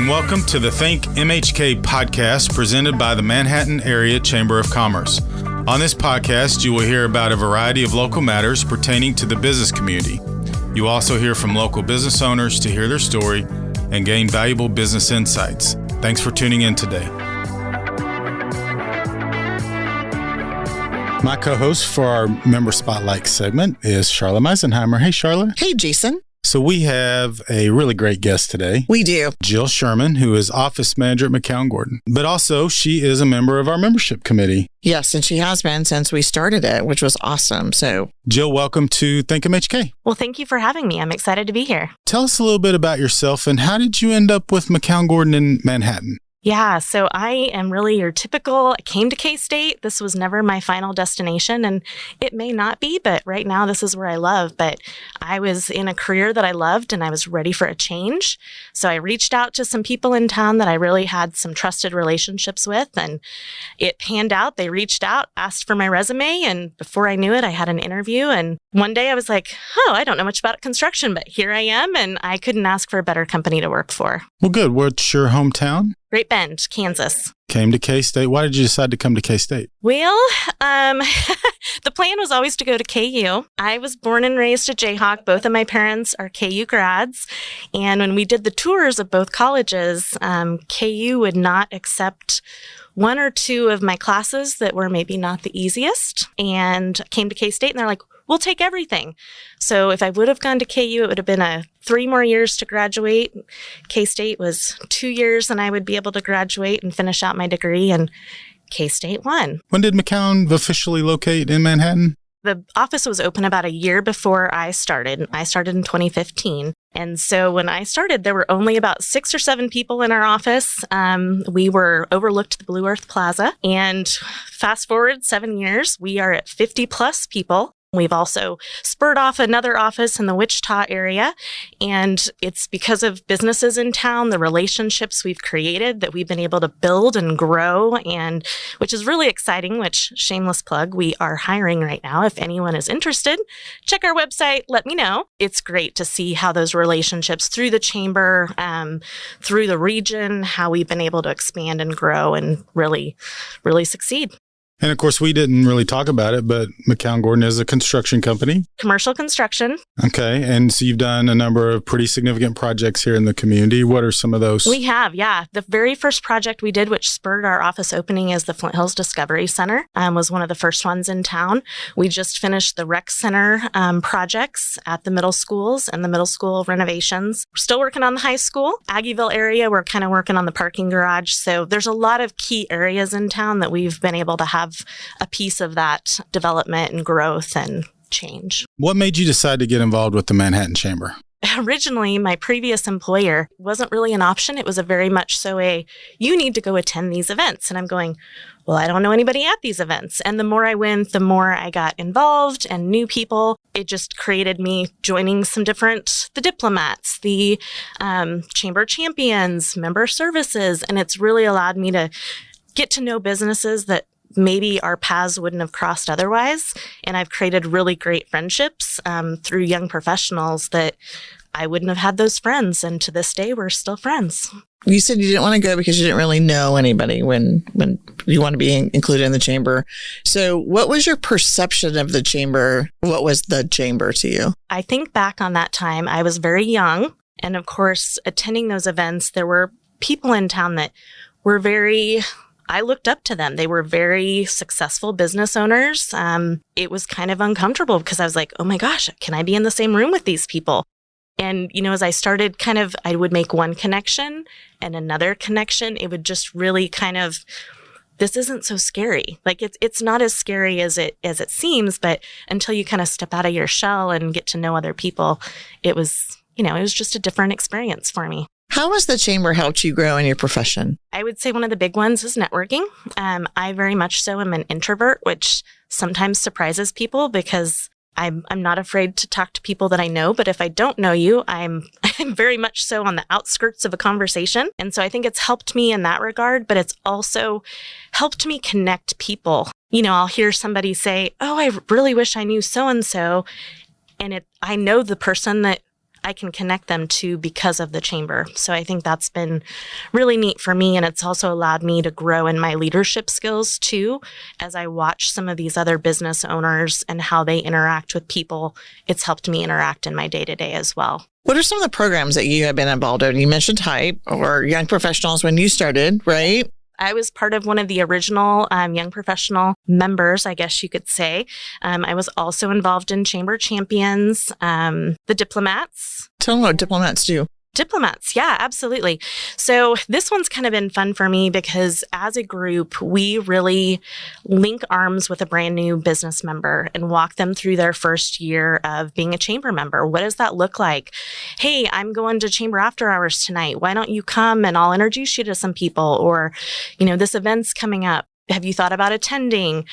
and welcome to the ThinkMHK podcast presented by the Manhattan Area Chamber of Commerce. On this podcast, you will hear about a variety of local matters pertaining to the business community. You also hear from local business owners to hear their story and gain valuable business insights. Thanks for tuning in today. My co-host for our Member Spotlight segment is Charlotte Meisenheimer. Hey, Charlotte. Hey, Jason. So we have a really great guest today. We do. Jill Sherman, who is office manager at McCown Gordon. But also, she is a member of our membership committee. Yes, and she has been since we started it, which was awesome. So, Jill, welcome to ThinkMHK. Well, thank you for having me. I'm excited to be here. Tell us a little bit about yourself and how did you end up with McCown Gordon in Manhattan? Yeah, so I am really your typical, I came to K-State. This was never my final destination, and it may not be, but right now this is where I love. But I was in a career that I loved, and I was ready for a change. So I reached out to some people in town that I really had some trusted relationships with, and it panned out. They reached out, asked for my resume, and before I knew it, I had an interview. And one day I was like, I don't know much about construction, but here I am, and I couldn't ask for a better company to work for. Well, good. What's your hometown? Great Bend, Kansas. Came to K-State. Why did you decide to come to K-State? Well, the plan was always to go to KU. I was born and raised at Jayhawk. Both of my parents are KU grads. And when we did the tours of both colleges, KU would not accept one or two of my classes that were maybe not the easiest, and came to K-State and they're like, we'll take everything. So if I would have gone to KU, it would have been 3 more years to graduate. K-State was 2 years and I would be able to graduate and finish out my degree, and K-State won. When did McCown officially locate in Manhattan? The office was open about a year before I started. I started in 2015. And so when I started, there were only about 6 or 7 people in our office. We were overlooked the Blue Earth Plaza. And fast forward 7 years, we are at 50 plus people. We've also spurred off another office in the Wichita area, and it's because of businesses in town, the relationships we've created that we've been able to build and grow, and which is really exciting, which, shameless plug, we are hiring right now. If anyone is interested, check our website, let me know. It's great to see how those relationships through the chamber, through the region, how we've been able to expand and grow and really, really succeed. And of course, we didn't really talk about it, but McCown Gordon is a construction company. Commercial construction. Okay. And so you've done a number of pretty significant projects here in the community. What are some of those? We have, yeah. The very first project we did, which spurred our office opening, is the Flint Hills Discovery Center, was one of the first ones in town. We just finished the rec center projects at the middle schools and the middle school renovations. We're still working on the high school. Aggieville area, we're kind of working on the parking garage. So there's a lot of key areas in town that we've been able to have a piece of that development and growth and change. What made you decide to get involved with the Manhattan Chamber? Originally, my previous employer wasn't really an option. It was a very much so you need to go attend these events. And I'm going, well, I don't know anybody at these events. And the more I went, the more I got involved and knew people. It just created me joining the diplomats, the chamber champions, member services. And it's really allowed me to get to know businesses that maybe our paths wouldn't have crossed otherwise. And I've created really great friendships through young professionals that I wouldn't have had those friends. And to this day, we're still friends. You said you didn't want to go because you didn't really know anybody when you want to be included in the chamber. So what was your perception of the chamber? What was the chamber to you? I think back on that time, I was very young. And of course, attending those events, there were people in town that were I looked up to them. They were very successful business owners. It was kind of uncomfortable because I was like, oh my gosh, can I be in the same room with these people? And, as I started I would make one connection and another connection. It would just really this isn't so scary. Like it's not as scary as it seems, but until you kind of step out of your shell and get to know other people, it was just a different experience for me. How has the chamber helped you grow in your profession? I would say one of the big ones is networking. I very much so am an introvert, which sometimes surprises people because I'm not afraid to talk to people that I know. But if I don't know you, I'm very much so on the outskirts of a conversation. And so I think it's helped me in that regard, but it's also helped me connect people. I'll hear somebody say, oh, I really wish I knew so-and-so. And I know the person that I can connect them to because of the chamber. So I think that's been really neat for me. And it's also allowed me to grow in my leadership skills too. As I watch some of these other business owners and how they interact with people, it's helped me interact in my day-to-day as well. What are some of the programs that you have been involved in? You mentioned HYPE or Young Professionals when you started, right? I was part of one of the original Young Professional members, I guess you could say. I was also involved in Chamber Champions, the Diplomats. Tell them what diplomats do. Diplomats, yeah, absolutely. So this one's kind of been fun for me because as a group, we really link arms with a brand new business member and walk them through their first year of being a chamber member. What does that look like? Hey, I'm going to chamber after hours tonight. Why don't you come and I'll introduce you to some people? Or, this event's coming up. Have you thought about attending?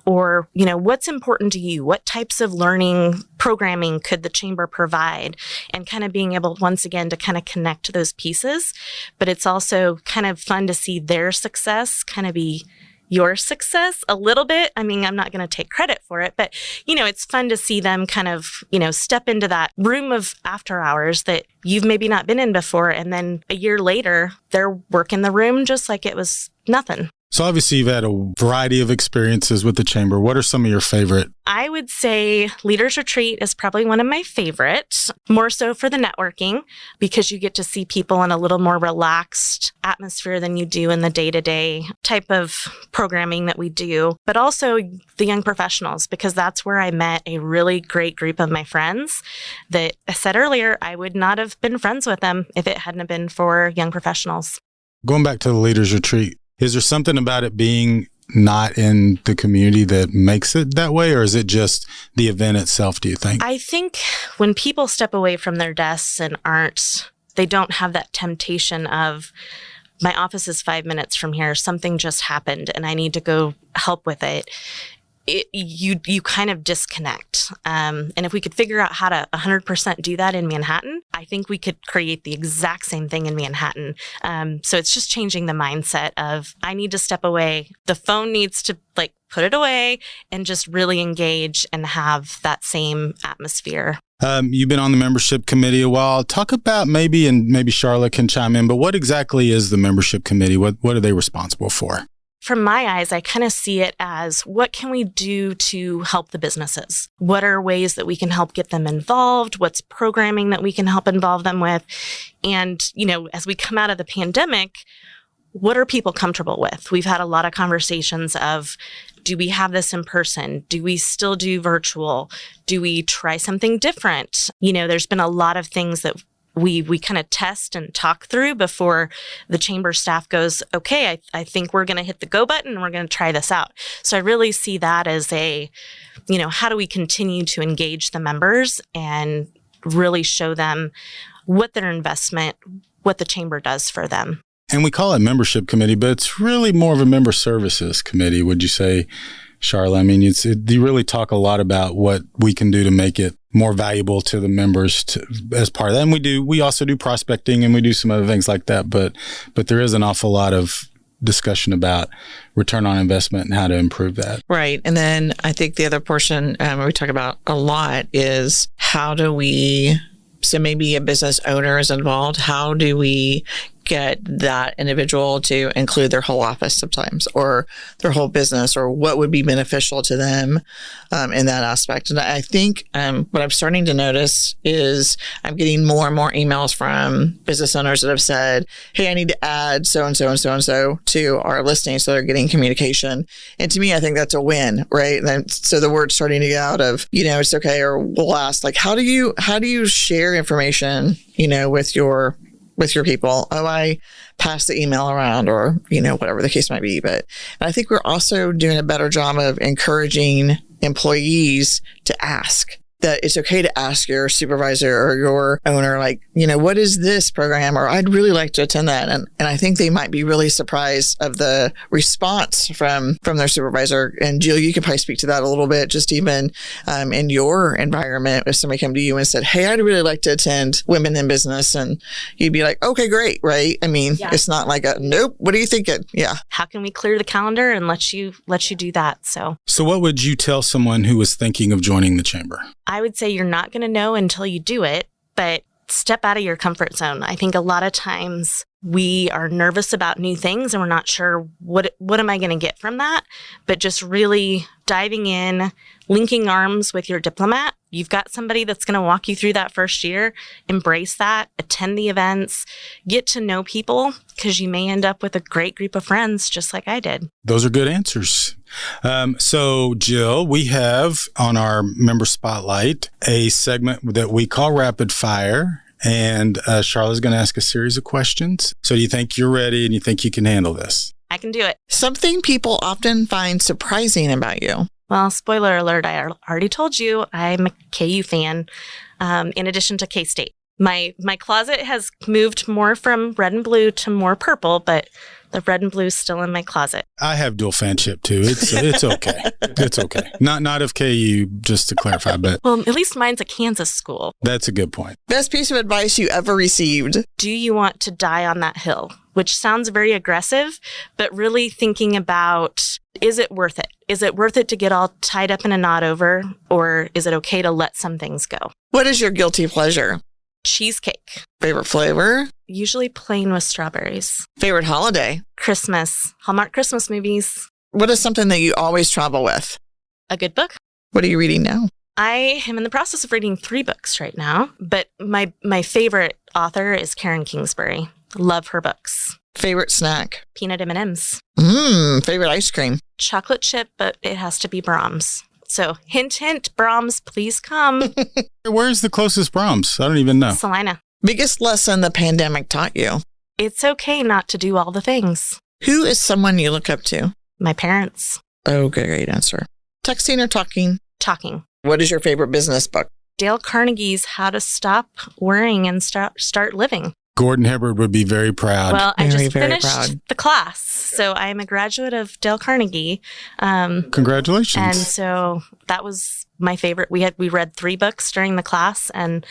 Or, what's important to you? What types of learning programming could the chamber provide? And kind of being able, once again, to kind of connect those pieces. But it's also kind of fun to see their success kind of be your success a little bit. I mean, I'm not going to take credit for it, but, it's fun to see them kind of, step into that room of after hours that you've maybe not been in before. And then a year later, they're working the room just like it was nothing. So obviously you've had a variety of experiences with the chamber. What are some of your favorite? I would say Leaders Retreat is probably one of my favorites, more so for the networking, because you get to see people in a little more relaxed atmosphere than you do in the day-to-day type of programming that we do. But also the Young Professionals, because that's where I met a really great group of my friends that I said earlier, I would not have been friends with them if it hadn't been for Young Professionals. Going back to the Leaders Retreat, is there something about it being not in the community that makes it that way, or is it just the event itself, do you think? I think when people step away from their desks and they don't have that temptation of, my office is 5 minutes from here, something just happened and I need to go help with it. You kind of disconnect. And if we could figure out how to 100% do that in Manhattan, I think we could create the exact same thing in Manhattan. So it's just changing the mindset of, I need to step away. The phone needs to put it away and just really engage and have that same atmosphere. You've been on the membership committee a while. Talk about maybe Charlotte can chime in, but what exactly is the membership committee? What are they responsible for? From my eyes, I kind of see it as, what can we do to help the businesses? What are ways that we can help get them involved? What's programming that we can help involve them with? And, as we come out of the pandemic, what are people comfortable with? We've had a lot of conversations of, do we have this in person? Do we still do virtual? Do we try something different? There's been a lot of things that we kind of test and talk through before the chamber staff goes, okay, I think we're going to hit the go button and we're going to try this out. So I really see that as how do we continue to engage the members and really show them what their investment, what the chamber does for them. And we call it membership committee, but it's really more of a member services committee, would you say, Charlotte? I mean, you really talk a lot about what we can do to make it more valuable to the members as part of that. And we also do prospecting and we do some other things like that. But there is an awful lot of discussion about return on investment and how to improve that. Right. And then I think the other portion we talk about a lot is so maybe a business owner is involved. How do we get that individual to include their whole office sometimes, or their whole business, or what would be beneficial to them in that aspect? And I think what I'm starting to notice is I'm getting more and more emails from business owners that have said, hey, I need to add so-and-so and so-and-so to our listing, so they're getting communication. And to me, I think that's a win, right? And then, so the word's starting to get out of, it's okay, or we'll ask, how do you share information, with your people? Oh, I pass the email around, or, whatever the case might be. But I think we're also doing a better job of encouraging employees to ask. That it's okay to ask your supervisor or your owner, what is this program? Or I'd really like to attend that. And I think they might be really surprised of the response from their supervisor. And Jill, you could probably speak to that a little bit, just even in your environment. If somebody came to you and said, hey, I'd really like to attend Women in Business, and you'd be like, okay, great, right? I mean, It's not like nope, what are you thinking? Yeah. How can we clear the calendar and let you do that? So what would you tell someone who was thinking of joining the chamber? I would say you're not going to know until you do it, but step out of your comfort zone. I think a lot of times we are nervous about new things and we're not sure what am I going to get from that, but just really diving in, linking arms with your diplomat. You've got somebody that's going to walk you through that first year. Embrace that, attend the events, get to know people, because you may end up with a great group of friends just like I did. Those are good answers. So, Jill, we have on our member spotlight a segment that we call Rapid Fire. And Charlotte's going to ask a series of questions. So do you think you're ready and you think you can handle this? I can do it. Something people often find surprising about you. Well, spoiler alert, I already told you I'm a KU fan, in addition to K-State. My closet has moved more from red and blue to more purple, but the red and blue is still in my closet. I have dual fanship too. It's okay. It's okay. Not of KU, just to clarify, but Well, at least mine's a Kansas school. that's a good point. Best piece of advice you ever received. Do you want to die on that hill? Which sounds very aggressive, but really thinking about, is it worth it? Is it worth it to get all tied up in a knot over, or is it okay to let some things go? What is your guilty pleasure? Cheesecake. Favorite flavor? Usually plain with strawberries. Favorite holiday? Christmas. Hallmark Christmas movies. What is something that you always travel with? A good book. What are you reading now? I am in the process of reading 3 books right now, but my favorite author is Karen Kingsbury. Love her books. Favorite snack? Peanut M&Ms. Favorite ice cream? Chocolate chip, but it has to be Brahms. So hint, hint, Brahms, please come. Where's the closest Brahms? I don't even know. Salina. Biggest lesson the pandemic taught you? It's okay not to do all the things. Who is someone you look up to? My parents. Oh, great answer. Texting or talking? Talking. What is your favorite business book? Dale Carnegie's How to Stop Worrying and Start Living. Gordon Hibbard would be very proud. Well, I Very, just very finished proud. the class. So I am a graduate of Dale Carnegie. Congratulations. And so that was my favorite. We read 3 books during the class, and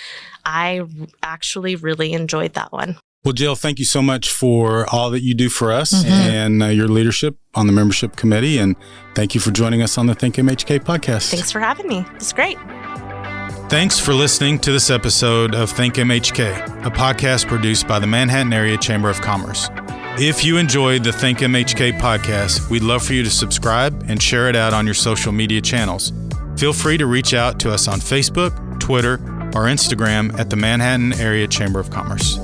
I actually really enjoyed that one. Well, Jill, thank you so much for all that you do for us and your leadership on the membership committee. And thank you for joining us on the ThinkMHK podcast. Thanks for having me. It's great. Thanks for listening to this episode of ThinkMHK, a podcast produced by the Manhattan Area Chamber of Commerce. If you enjoyed the ThinkMHK podcast, we'd love for you to subscribe and share it out on your social media channels. Feel free to reach out to us on Facebook, Twitter, or Instagram at the Manhattan Area Chamber of Commerce.